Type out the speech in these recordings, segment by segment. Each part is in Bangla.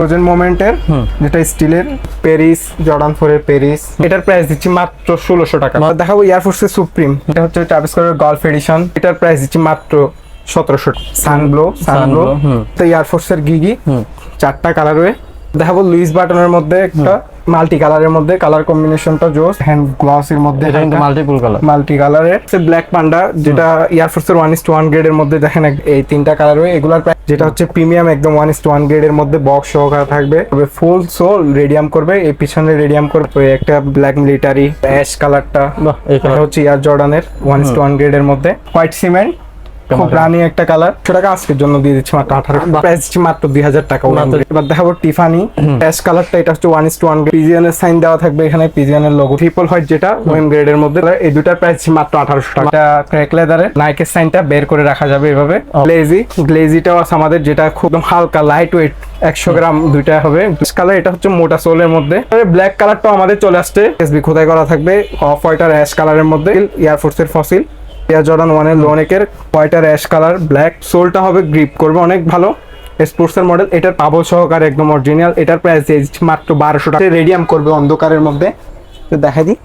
ফ্রোজেন মোমেন্টের যেটা স্টিলের পেরিস জর্ডান 4 এর পেরিস, এটার প্রাইস দিচ্ছি মাত্র 1600 টাকা। দেখাবো এয়ারফোর্সের সুপ্রিম, এটা হচ্ছে ট্রাভিস স্কটের গলফ এডিশন, এটার প্রাইস দিচ্ছি মাত্র 1700 টাকা। সানগ্লো তো এয়ারফোর্সের গিগি 4টা কালারে। দেখাবো লুইস বাটনের মধ্যে একটা মাল্টি কালারের মধ্যে, কালার কম্বিনেশনটা জোস, হ্যান্ড গ্লসের মধ্যে, এটা কিন্তু মাল্টি কালারের ব্ল্যাক পান্ডা যেটা এয়ারফোর্সের 1:1 গ্রেডের মধ্যে। দেখেন এই 3টা কালার হয়ে এগুলার প্রাইস যেটা হচ্ছে প্রিমিয়াম একদম 1:1 গ্রেডের মধ্যে বক্স সহকারে থাকবে, ফুল সোল রেডিয়াম করবে, এই পিছনে রেডিয়াম করবে একটা ব্ল্যাক মিলিটারি অ্যাশ কালারটা, এটা হচ্ছে এয়ার জর্ডানের 1:1 গ্রেডের মধ্যে হোয়াইট সিমেন্ট, খুব রানি একটা কালার। টাকা আজকের জন্য দিয়ে দিচ্ছি মাত্র 1800, প্রাইস দিচ্ছি মাত্র 2000 টাকা। এবার দেখাবো টিফানি অ্যাশ কালারটা, এটা হচ্ছে 1:1 গ্রেড, পিজিএনের সাইন দেওয়া থাকবে এখানে, পিজিএনের লোগো, ট্রিপল হোয়াইট যেটা ওএম গ্রেডের মধ্যে। এই দুটার প্রাইস দিচ্ছি মাত্র 1800 টাকা। এটা ক্র্যাক লেদারের নাইকের সাইনটা বের করে রাখা যাবে এভাবে। গ্লেজিটাও আছে আমাদের, যেটা খুব হালকা লাইট ওয়েট, 100 গ্রাম দুইটা হবে। কালার এটা হচ্ছে মোটা সোলের মধ্যে। ব্ল্যাক কালারটাও আমাদের চলে আসছে, এসবি খোদাই করা থাকবে অফ হোয়াইট আর অ্যাশ কালারের মধ্যে। এয়ারফোর্সের ফসিল এয়ার জর্ডান 1 এর লো নেকের হোয়াইট আর অ্যাশ কালার, ব্ল্যাক সোলটা হবে, গ্রিপ করবে অনেক ভালো, স্পোর্টসের মডেল। এটার পাবল সহকারে একদম অরিজিনাল। এটার প্রাইস দিয়েছি মাত্র 1200 টাকা। রেডিয়াম করবে অন্ধকারের মধ্যে, তো দেখা দিই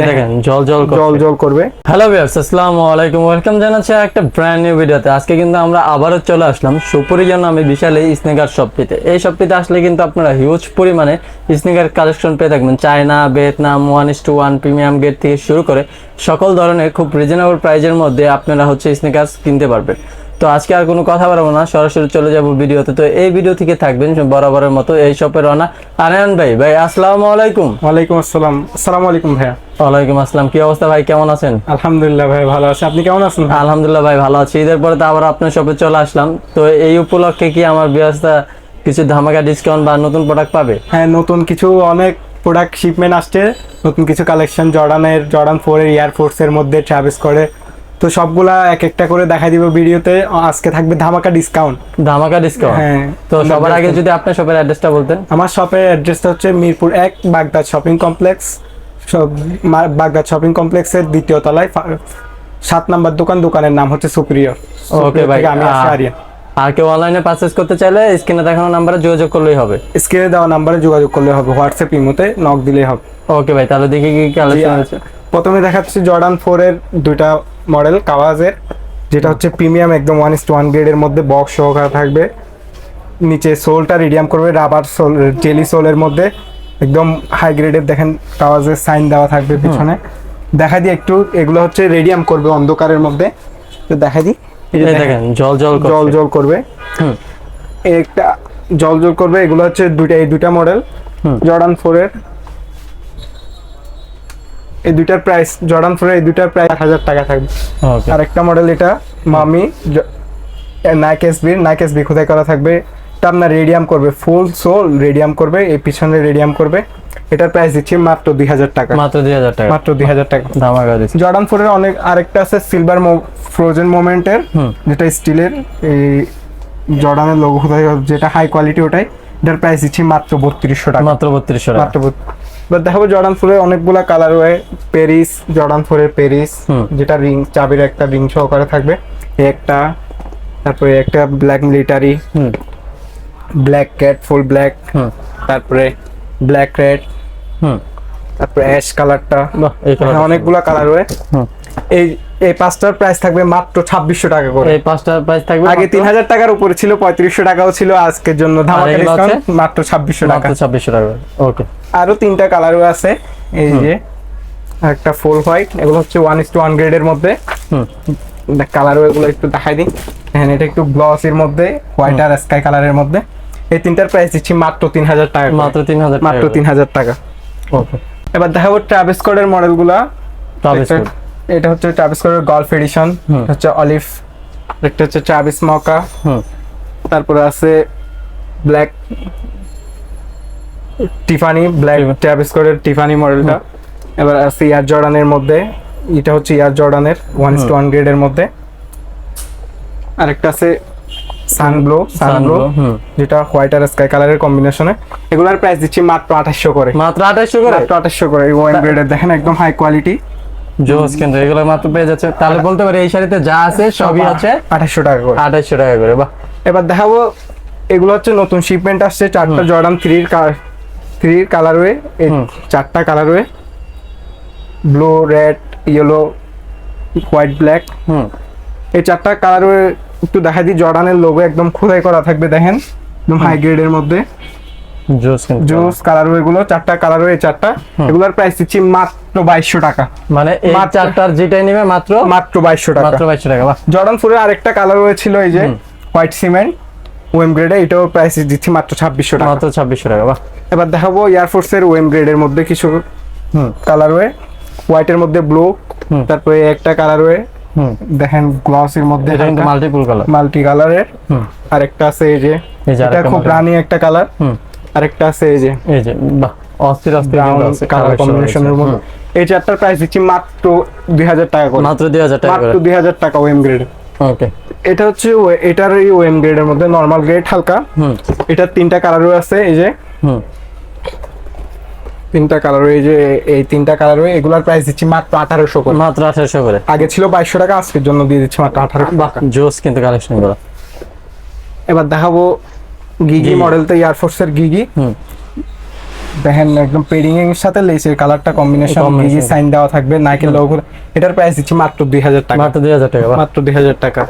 দেখেন জল করবে। হ্যালো ভিউয়ার্স, আসসালামু আলাইকুম, ওয়েলকাম জানাচ্ছি একটা ব্র্যান্ড নিউ ভিডিওতে। আজকে কিন্তু আমরা আবারও চলে আসলাম সুপুরি জন্য আমি বিশাল এই স্নিকার শপটিতে। এই শপটিতে আসলে কিন্তু আপনারা হিউজ পরিমাণে স্নিকার কালেকশন পেয়ে থাকবেন। চায়না, ভিয়েতনাম, 1:1 প্রিমিয়াম গ্রেড থেকে শুরু করে সকল ধরনের খুব রিজনেবল প্রাইজের মধ্যে আপনারা হচ্ছে স্নিকার্স কিনতে পারবেন। তো আজকে আর কোনো কথা বলবো না, সরাসরি চলে যাব ভিডিওতে। তো এই ভিডিও থেকে থাকবেন বরাবরের মতো এই শপের রানা আনায়ন ভাই। আসসালামু আলাইকুম। ওয়ালাইকুম আসসালাম। আসসালামু আলাইকুম ভাইয়া। ওয়ালাইকুম আসসালাম, কি অবস্থা ভাই, কেমন আছেন? আলহামদুলিল্লাহ ভাই ভালো আছি, আপনি কেমন আছেন? আলহামদুলিল্লাহ ভাই ভালো আছি। ঈদের পরে তো আবার আপনার শপে চলে আসলাম। তো এই উপলক্ষে কি আমার ব্যবস্থা কিছু ধামাকা ডিসকাউন্ট বা নতুন প্রোডাক্ট পাবে? হ্যাঁ, নতুন কিছু অনেক প্রোডাক্ট শিপমেন্ট আসছে, নতুন কিছু কালেকশন জর্ডান 4 এর এয়ারফোর্সের মধ্যে ট্রাভিস করে, তো সবগুলা এক একটা করে দেখা দিব ভিডিওতে। আজকে থাকবে ধামাকা ডিসকাউন্ট। হ্যাঁ, তো সবার আগে যদি আপনার শপের অ্যাড্রেসটা বলতেন। আমার শপের অ্যাড্রেসটা হচ্ছে Mirpur 1 Baghdad shopping complex. Baghdad shopping কমপ্লেক্সের 2য় তলায় 7 নাম্বার দোকানের নাম হচ্ছে সুপিরিয়র। ওকে ভাই, আমি আছি আরিয়ান। আর কেউ অনলাইনে পারচেজ করতে চাইলে স্ক্রিনে দেখানো নাম্বারে যোগাযোগ করলেই হবে। স্ক্রিনে দেওয়া নাম্বারে যোগাযোগ করলে হবে, হোয়াটসঅ্যাপ ইমোতে নক দিলেই হবে। ওকে ভাই, তাহলে দেখি কি কালেকশন আছে। প্রথমে দেখাচ্ছি জর্ডান 4 এর দুইটা মডেল কাওয়াজের, যেটা হচ্ছে প্রিমিয়াম একদম 1:1 গ্রেডের মধ্যে বক্স সহকারে থাকবে। নিচে সোলটা রিডিয়াম করবে রাবার সোল, জেলি সোলের মধ্যে একদম হাই গ্রেডের। দেখেন কাওয়াজের সাইন দেওয়া থাকবে পিছনে। দেখা দিই একটু, এগুলো হচ্ছে রেডিয়াম করবে অন্ধকারের মধ্যে, তো দেখা দিই। দেখেন জল করবে, একটা জল করবে। এগুলো হচ্ছে এই দুইটা মডেল জর্ডান 4 এর। এই দুইটার প্রাইস জর্ডান 4 এর, এই দুইটার প্রাইস 8000 টাকা থাকবে। আর একটা মডেল এটা মামি নাইক এসবি খোদাই করা থাকবে, এটা আপনার রেডিয়াম করবে, ফুল সোল রেডিয়াম করবে, এই পিছনে রেডিয়াম করবে। এটার প্রাইস দিচ্ছি মাত্র 2000 টাকা। মাত্র 2000 টাকা ধামাকা দিচ্ছি। জর্ডান 4 এর অনেক আরেকটা আছে সিলভার ফ্রোজেন মোমেন্টের, যেটা স্টিলের, এই জর্ডানের লোগো খোদাই, যেটা হাই কোয়ালিটি ওটাই। এটার প্রাইস দিচ্ছি মাত্র 3200 টাকা। মাত্র 3200 টাকা। এবার দেখাবো জর্ডান 4 এর অনেকগুলা কালার হয়। পেরিস জর্ডান 4 এর পেরিস, যেটা রিং চাবির একটা রিং সহকারে থাকবে, একটা। তারপরে একটা black military, black cat full black, তারপরে ব্ল্যাক রেড, তারপরে অ্যাশ কালারটা, অনেকগুলা কালার হয়। এই পাঁচটার প্রাইস থাকবে মাত্র 2600 টাকা করে। এই পাঁচটার প্রাইস থাকবে আগে 3000 টাকার উপরে ছিল, 3500 টাকাও ছিল। আজকের জন্য ধামাকা ডিসকাউন্ট মাত্র 2600 টাকা। 2600 টাকা। ওকে, আরো 3টা কালারও আছে। এই যে একটা ফুল হোয়াইট, এগুলো হচ্ছে 1:1 গ্রেডের মধ্যে কালারও, এগুলো একটু দেখাই দিই। হ্যাঁ, এটা একটু গ্লসের মধ্যে হোয়াইট আর স্কাই কালারের মধ্যে। এই 3টার প্রাইস দিচ্ছি মাত্র 3000 টাকা। মাত্র 3000 টাকা। ওকে, এবার দেখাবো ট্রাভিস স্কটের মডেলগুলা। এটা হচ্ছে ট্রাভিস স্কটের গলফ এডিশন, হচ্ছে অলিভ। একটা হচ্ছে ট্রাভিস মকা, তারপরে আছে ব্ল্যাক টিফানি, ব্ল্যাক ট্রাভিস স্কটের টিফানি মডেলটা। এবার আছে এয়ার জর্ডানের মধ্যে, এটা হচ্ছে এয়ার জর্ডানের 1:1 গ্রেডের মধ্যে। আরেকটা আছে সানগ্লো, যেটা হোয়াইট আর স্কাই কালারের কম্বিনেশনে। এগুলোর প্রাইস দিচ্ছি মাত্র 2800 করে। মাত্র 2800 করে। এই ওয়ান গ্রেডের দেখেন একদম হাই কোয়ালিটি জোস, কিন্তু এগুলো মাত্র পেয়ে যাচ্ছে। তাহলে বলতে পারি এই শাড়িতে যা আছে সবই আছে 2800 টাকা করে। 2800 টাকা করে। বাহ। এবার দেখাবো এগুলো হচ্ছে নতুন শিপমেন্ট আসছে, 4টা জর্ডান 3 কালারওয়ে, এই 4টা colourway, blue, red, yellow, white, black. এই 4টা কালারওয়ে একটু দেখা দিই। জর্ডানের লোগো একদম খোদাই করা থাকবে, দেখেন একদম হাই গ্রেডের মধ্যে। জোস কালারওয়ে গুলো 4টা কালারওয়ে, 4টা। এগুলোর প্রাইস দিচ্ছি মাত্র 2200 টাকা। মানে এই 4টার যেটাই নেবে মাত্র 2200 টাকা। মাত্র 2200 টাকা। বাহ। জর্ডান 4 এর আরেকটা কালারওয়ে ছিল এই যে হোয়াইট সিমেন্ট ওএম গ্রেডে, এটাও প্রাইস দিচ্ছি মাত্র 2600 টাকা। মাত্র 2600 টাকা। বাহ। এবার দেখাবো এয়ারফোর্স এর ওএম গ্রেডের মধ্যে কিছু কালারওয়ে। হোয়াইটের মধ্যে ব্লু, তারপরে একটা কালারওয়ে দেখেন গ্লসের মধ্যে, এটা কিন্তু মাল্টি কালারের। আরেকটা আছে এই যে, এটা খুব রানি একটা কালার। আরেকটা আছে এই যে বাহ, অস্থির কালার কম্বিনেশনের মধ্যে। এই 4টার প্রাইস দিচ্ছি মাত্র 2000 টাকা করে। মাত্র 2000 টাকা করে। মাত্র 2000 টাকা ওএম গ্রেড। ওকে। এটা হচ্ছে এটার এই ওএম গ্রেডের মধ্যে নরমাল গ্রেড হালকা। এটা 3টা কালারও আছে এই যে, 3টা কালার, এই যে এই 3টা কালার, এগুলার প্রাইস দিচ্ছি মাত্র 1800 করে। মাত্র 1800 করে। আগে ছিল 2200 টাকা, আজকের জন্য দিয়ে দিচ্ছি মাত্র 1800 টাকা। জোস কিন্তু কালেকশন গুলো। এবার দেখাবো গিগি মডেলতে এয়ারফোর্স এর গিগি। দেখেন একদম পেডিং এর সাথে লেসের কালারটা কম্বিনেশন, গিগি সাইন দেওয়া থাকবে, নাইকেল লোগো। এটার প্রাইস দিচ্ছি মাত্র 2000 টাকা। মাত্র 2000 টাকা। মাত্র 2000 টাকা।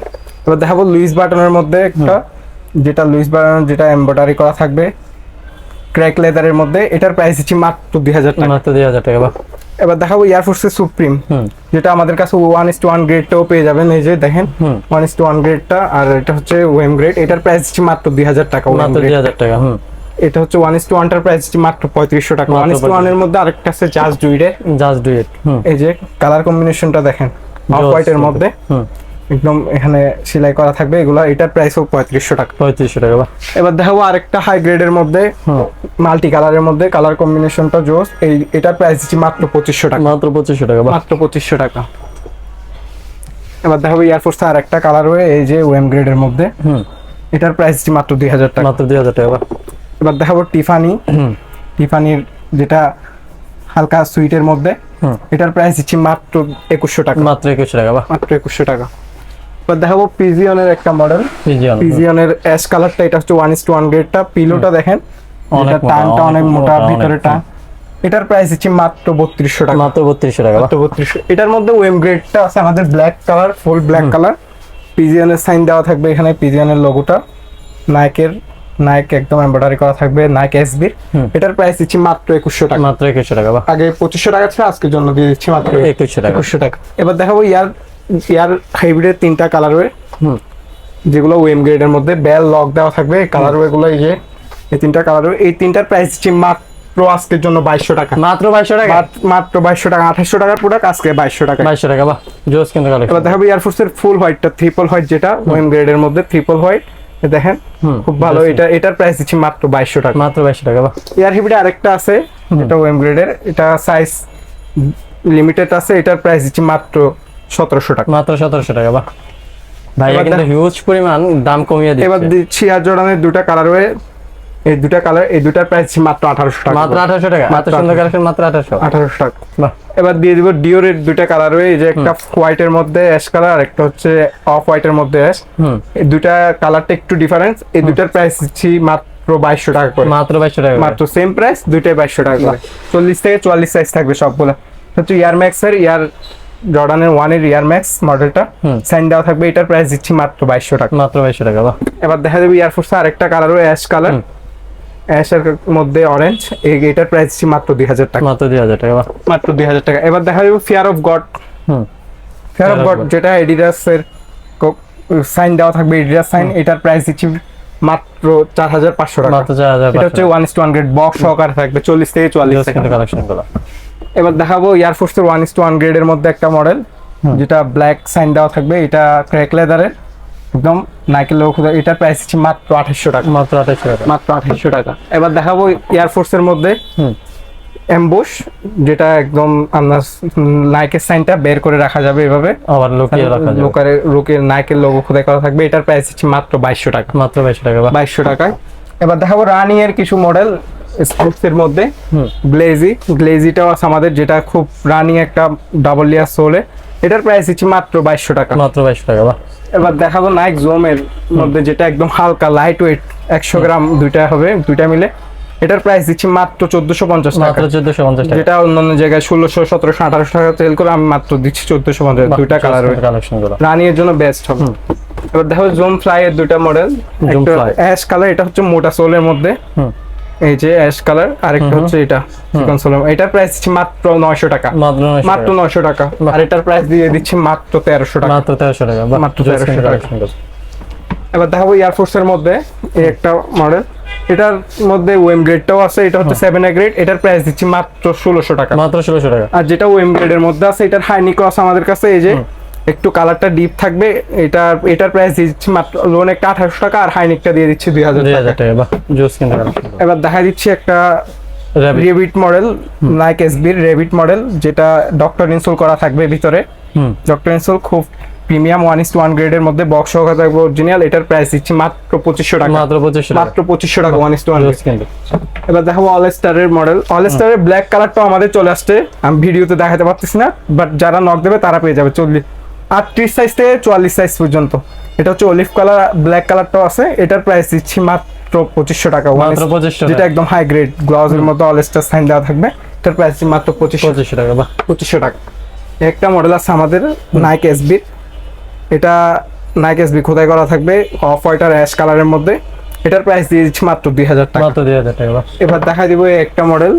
এবার দেখাবো লুইস বাটনের মধ্যে একটা, যেটা লুইস বাটন, যেটা এমব্রয়ডারি করা থাকবে ক্র্যাক লেদারের মধ্যে। এটার প্রাইস দিচ্ছি মাত্র 2000 টাকা। মাত্র 2000 টাকা। বাহ। এবার দেখাবো এয়ারফোর্সের সুপ্রিম, যেটা আমাদের কাছে 1:1 গ্রেডটাও পেয়ে যাবেন। এই যে দেখেন 1:1 গ্রেডটা, আর এটা হচ্ছে ওএম গ্রেড। এটার প্রাইস দিচ্ছি মাত্র 2000 টাকা। মাত্র 2000 টাকা। এটা হচ্ছে 1:1 টার প্রাইস দিচ্ছি মাত্র 3500 টাকা। 1:1 এর মধ্যে আরেকটা আছে জাস্ট ডুয়েট। এই যে কালার কম্বিনেশনটা দেখেন, অফ হোয়াইটের মধ্যে একদম এখানে সেলাই করা থাকবে এগুলা। এটার প্রাইসও 3500 টাকা। 3500 টাকা। বাহ। এবার দেখাবো আরেকটা হাই গ্রেডের মধ্যে মাল্টি কালারের মধ্যে, কালার কম্বিনেশনটা জোস। এটার প্রাইস দিচ্ছি মাত্র 2500 টাকা। মাত্র 2500 টাকা। মাত্র 2500 টাকা। এবার দেখাবো এয়ারফোর্স আর একটা কালার হয়ে এই যে ওএম গ্রেডের মধ্যে। এটার প্রাইস দিচ্ছি মাত্র 2000 টাকা। মাত্র 2000 টাকা। এবার দেখাবো টিফানির যেটা হালকা সুইটের মধ্যে। এটার প্রাইস দিচ্ছি মাত্র 2100 টাকা। মাত্র 2100 টাকা। বাহ। মাত্র 2100 টাকা। এবার দেখাবো পিজিয়নের একটা মডেল, পিজিয়নের অ্যাশ কালারটা। এটা হচ্ছে 1:1 গ্রেডটা। পিলোটা দেখেন, এটা টানটা অনেক মোটা, ভিতরে টান। এটার প্রাইস দিচ্ছি মাত্র 3200 টাকা। মাত্র 3200 টাকা। মাত্র 3200। এটার মধ্যে ওএম গ্রেডটা আছে আমাদের black colour, full black colour. পিজিয়নের সাইন দেওয়া থাকবে এখানে, পিজিয়নের লোগোটা, নাইক একদম এমব্রয়ডারি করা থাকবে, নাইক এসবি। এটার প্রাইস দিচ্ছি মাত্র 2100 টাকা। মাত্র 2100 টাকা। আগে 2500 টাকা ছিল, আজকের জন্য দিয়ে দিচ্ছি মাত্র 2100 টাকা। 2100 টাকা। এবার দেখাবো ইয়ার হাইব্রিডের 3টা কালারওয়ে, যেগুলো ওএম গ্রেডের মধ্যে বেল লক দেওয়া থাকবে। কালারওয়ে গুলো এই যে এই 3টা কালারওয়ে, এই 3টার প্রাইস দিচ্ছি মাত্র আজকের জন্য 2200 টাকা। মাত্র 2200 টাকা। মাত্র 2200 টাকা। 2800 টাকার প্রোডাক্ট, আজকে 2200 টাকা। 2200 টাকা। বাহ, জোস কিন্তু কালেকশন। এবার দেখাবো এয়ারফোর্সের ফুল হোয়াইটটা, ট্রিপল হোয়াইট, যেটা ওএম গ্রেডের মধ্যে ট্রিপল হোয়াইট। দেখেন খুব ভালো। এটার প্রাইস দিচ্ছি মাত্র 2200 টাকা। মাত্র 2200 টাকা। বাহ। এয়ার হিভিডে আরেকটা আছে, যেটা ওএম গ্রেডের, এটা সাইজ লিমিটেড আছে। এটার প্রাইস দিচ্ছি মাত্র 1700 টাকা। মাত্র 1700 টাকা। বাহ, ভাইয়া কিন্তু হিউজ পরিমাণ দাম কমিয়ে দিচ্ছে। এবার দিচ্ছি এয়ার জর্ডানের 2টা কালারওয়ে, এই 2টা কালার, এই 2টার প্রাইস দিচ্ছি মাত্র 1800 টাকা। মাত্র 1800 টাকা। এত সুন্দর কালেকশন, মাত্র 1800 টাকা। বাহ। এবার দিয়ে দিব ডিওরের 2টা কালারওয়ে, এই যে একটা হোয়াইটের মধ্যে অ্যাশ কালার, আর একটা হচ্ছে অফ হোয়াইটের মধ্যে অ্যাশ। এই 2টা কালারটা একটু ডিফারেন্স। এই 2টার প্রাইস দিচ্ছি মাত্র 2200 টাকা করে। মাত্র 2200 টাকা। মাত্র সেম প্রাইস, 2টাই 2200 টাকা করে। 40 থেকে 44 সাইজ থাকবে সবগুলো। হচ্ছে ইয়ার ম্যাক্স এর, ইয়ার জর্ডানের 1 এর ইয়ার ম্যাক্স মডেলটা সাইন দেওয়া থাকবে। এটার প্রাইস দিচ্ছি মাত্র 2200 টাকা। মাত্র 2200 টাকা। বাহ। এবার দেখা যাবে এয়ারফোর্স আরেকটা কালারও অ্যাশ কালার, অ্যাশের মধ্যে অরেঞ্জ। এটার প্রাইস দিচ্ছি মাত্র 2000 টাকা। মাত্র 2000 টাকা। বাহ। মাত্র 2000 টাকা। এবার দেখা যাবে ফিয়ার অফ গড, যেটা এডিডাস এর সাইন দেওয়া থাকবে, এডিডাস সাইন। এটার প্রাইস দিচ্ছি মাত্র 4500 টাকা। মাত্র 4500। এটা হচ্ছে 1:1 গ্রেড বক্স সহকারে থাকবে, 40 থেকে 44 টাকা কালেকশন গুলো। এবার দেখাবো এয়ারফোর্সের 1:1 গ্রেডের মধ্যে একটা মডেল, যেটা ব্ল্যাক সাইন দেওয়া থাকবে। এটা ক্র্যাক লেদারের, একদম নাইকেল লোগো। এটার প্রাইস দিচ্ছি মাত্র 2800 টাকা। মাত্র 2800 টাকা। মাত্র 2800 টাকা। এবার দেখাবো এয়ারফোর্সের মধ্যে এমবুশ, যেটা একদম আপনার নাইকের সাইনটা বের করে রাখা যাবে এভাবে, আবার লুকিয়ে রাখা যাবে, লোকের নাইকের লোগো খোদাই করা থাকবে। এটার প্রাইস দিচ্ছি মাত্র 2200 টাকা। মাত্র 2200 টাকা। 2200 টাকায়। এবার দেখাবো রানি এর কিছু মডেল স্পোর্টস এর মধ্যে। গ্লেজিটাও আছে আমাদের, যেটা খুব রানি একটা ডাবল লেয়ার সোলে। এটার প্রাইস দিচ্ছি মাত্র 2200 টাকা। মাত্র 2200 টাকা। বাহ। এবার দেখাবো নাইক জোমের মধ্যে, যেটা একদম হালকা লাইট ওয়েট 100 গ্রাম দুইটা হবে, দুইটা মিলে। এটার প্রাইস দিচ্ছি মাত্র 1450 টাকা, মাত্র 1450 টাকা। যেটা অন্যান্য জায়গায় 1600 1700 1800 টাকা সেল করে, আমি মাত্র দিচ্ছি 1450। দুইটা কালার হবে, কালেকশন গুলো রানির জন্য বেস্ট হবে। এবার দেখো জুম ফ্লাই এর দুইটা মডেল, একটা Fly। অ্যাশ কালার, এটা হচ্ছে মোটা সোলের মধ্যে, এই যে অ্যাশ কালার, আরেকটা হচ্ছে এটা চিকন সোল। এটার প্রাইস দিচ্ছি মাত্র 900 টাকা, মাত্র 900 টাকা। আর এটার প্রাইস দিয়ে দিচ্ছি মাত্র 1300 টাকা, মাত্র 1300 টাকা, মাত্র 1300 টাকা। এবার দেখাবো এয়ারফোর্সের মধ্যে এই একটা মডেল, এটার মধ্যে ওএম গ্রেডটাও আছে, এটা হচ্ছে 7A গ্রেড। এটার প্রাইস দিচ্ছি মাত্র 1600 টাকা, মাত্র 1600 টাকা। আর যেটা ওএম গ্রেডের মধ্যে আছে এটার হাই নিক্রস আমাদের কাছে, এই যে একটু কালারটা ডিপ থাকবে, এটার প্রাইস দিচ্ছি মাত্র লোন একটা 1800 টাকা, আর হাই নিকটা দিয়ে দিচ্ছি 2000 টাকা। বাহ, জোস কিন্তু। এবার দেখা দিচ্ছি একটা রেবিট মডেল, লাইক এসবির রেবিট মডেল, যেটা ডক্টর ইনসোল করা থাকবে ভিতরে। ডক্টর ইনসোল খুব প্রিমিয়াম 1:1 গ্রেডের মধ্যে, বক্স সহকারে থাকবে অরিজিনাল। এটার প্রাইস দিচ্ছি মাত্র 2500 টাকা, মাত্র 2500 মাত্র 2500 টাকা 1:1 জোস কিন্তু। এবার দেখাবো অল স্টারের মডেল। অল স্টারের ব্ল্যাক কালারটাও আমাদের চলে আসছে, আমি ভিডিওতে দেখাতে পারতেছি না, বাট যারা নক দেবে তারা পেয়ে যাবে 38 সাইজ থেকে 44 সাইজ পর্যন্ত। এটা হচ্ছে অলিভ কালার, ব্ল্যাক কালারটাও আছে। এটার প্রাইস দিচ্ছি মাত্র 2500 টাকা, মাত্র 2500 যেটা একদম হাই গ্রেড গ্লাউজের মধ্যে অল স্টার সাইন দেওয়া থাকবে। এটার প্রাইস দিচ্ছি মাত্র 2500 টাকা। বাহ, 2500 টাকা। একটা মডেল আছে আমাদের নাইক এসবি, এটা নাইক এসবি খোদাই করা থাকবে অফ হোয়াইট আর অ্যাশ কালারের মধ্যে। এটার প্রাইস দিয়ে দিচ্ছি মাত্র 2000 টাকা, মাত্র 2000 টাকা। বাহ, এবার দেখা দিব একটা মডেল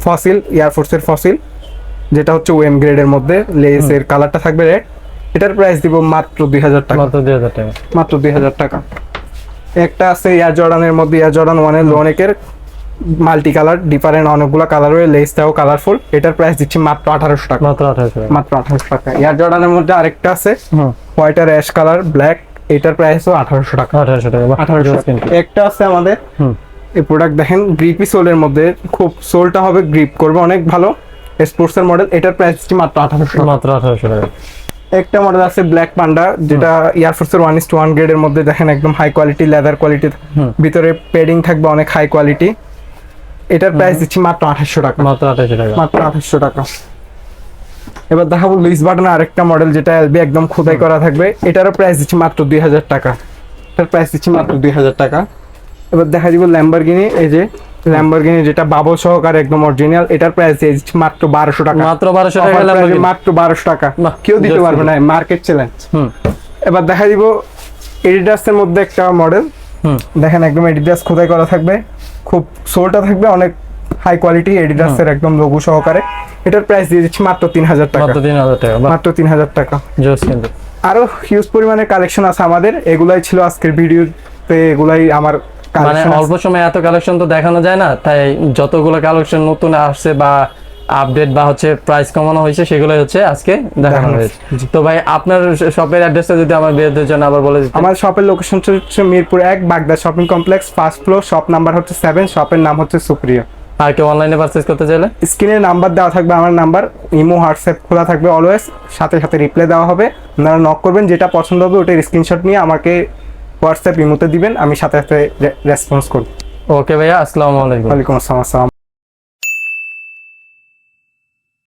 ফসিল, এয়ারফোর্সের ফসিল, যেটা হচ্ছে ওএম গ্রেডের মধ্যে, লেসের কালারটা থাকবে রেড। এটার প্রাইস দিব মাত্র 2000 টাকা, মাত্র 2000 টাকা। মাত্র 2000 টাকা। একটা আছে এয়ার জর্ডানের মধ্যে, এয়ার জর্ডান 1 এর লোনেকের মাল্টি কালার, ডিফারেন্ট অনেকগুলো কালার হয়ে, লেসটাও কালারফুল। এটার প্রাইস দিচ্ছি মাত্র 1800 টাকা, মাত্র 1800 টাকা। মাত্র 1800 টাকা। এয়ার জর্ডানের মধ্যে আরেকটা আছে হোয়াইট আর অ্যাশ কালার ব্ল্যাক, এটার প্রাইসও 1800 টাকা, 1800 টাকা। বাহ, 1800 জোস টাকা। কিন্তু। একটা আছে আমাদের এই প্রোডাক্ট দেখেন, গ্রিপি সোলের মধ্যে, খুব সোলটা হবে গ্রিপ করবে অনেক ভালো, স্পোর্টসের মডেল। এটার প্রাইস দিচ্ছি মাত্র 1800 টাকা, মাত্র 1800 টাকা। একটা মডেল আছে ব্ল্যাক পান্ডা, যেটা এয়ারফোর্সের 1:1 গ্রেডের মধ্যে, দেখেন একদম হাই কোয়ালিটি লেদার কোয়ালিটি, ভিতরে পেডিং থাকবে অনেক হাই কোয়ালিটি। এটার প্রাইস দিচ্ছি মাত্র 2800 টাকা, মাত্র 2800 টাকা। মাত্র 2800 টাকা। এবার দেখাবো লুইস বাটনের আরেকটা মডেল, যেটা এলবি একদম খোদাই করা থাকবে। এটারও প্রাইস দিচ্ছি মাত্র 2000 টাকা, এটার প্রাইস দিচ্ছি মাত্র 2000 টাকা। এবার দেখা দিব ল্যাম্বরগিনি, এই যে ল্যাম্বরগিনি, যেটা বাবল সহকারে একদম অরিজিনাল। এটার প্রাইস দিয়ে দিচ্ছি মাত্র 1200 টাকা, মাত্র 1200 টাকা। Offer price মাত্র 1200 টাকা, বাহ, কেউ দিতে just পারবে না, মার্কেট চ্যালেঞ্জ। এবার দেখা দিব এডিডাসের মধ্যে একটা মডেল, দেখেন একদম এডিডাস খোদাই করা থাকবে, খুব সোলটা থাকবে অনেক হাই কোয়ালিটি, এডিডাসের একদম লোগো সহকারে। এটার প্রাইস দিয়ে দিচ্ছি মাত্র 3000 টাকা, মাত্র 3000 টাকা। বাহ, মাত্র 3000 টাকা। জোস কিন্তু। আরো হিউজ পরিমাণে কালেকশন আছে আমাদের, এগুলাই ছিল আজকের ভিডিওতে, এগুলাই আমার মানে কালেকশন। অল্প সময় এত কালেকশন তো দেখানো যায় না, তাই যতগুলো কালেকশন নতুন আসছে বা আপডেট বা হচ্ছে প্রাইস কমানো হয়েছে, সেগুলোই হচ্ছে আজকে দেখানো হয়েছে। তো ভাই, আপনার শপের অ্যাড্রেসটা যদি আমার বিয়েদের জন্য আবার বলে দিতেন। আমার শপের লোকেশন হচ্ছে মিরপুর 1 বাগদা shopping complex, first floor, shop number হচ্ছে 7, শপের নাম হচ্ছে সুপ্রিয়া। আর কেউ অনলাইনে পারচেজ করতে চাইলে স্ক্রিনে নাম্বার দেওয়া থাকবে, আমার নাম্বার, ইমো হোয়াটসঅ্যাপ খোলা থাকবে অলওয়েজ, সাথে সাথে রিপ্লাই দেওয়া হবে। আপনারা নক করবেন, যেটা পছন্দ হবে ওটার স্ক্রিনশট নিয়ে আমাকে হোয়াটসঅ্যাপ ইমোতে দিবেন, আমি সাথে সাথে রেসপন্স করব। ওকে ভাইয়া, আসসালামু আলাইকুম। ওয়ালাইকুম আসসালাম।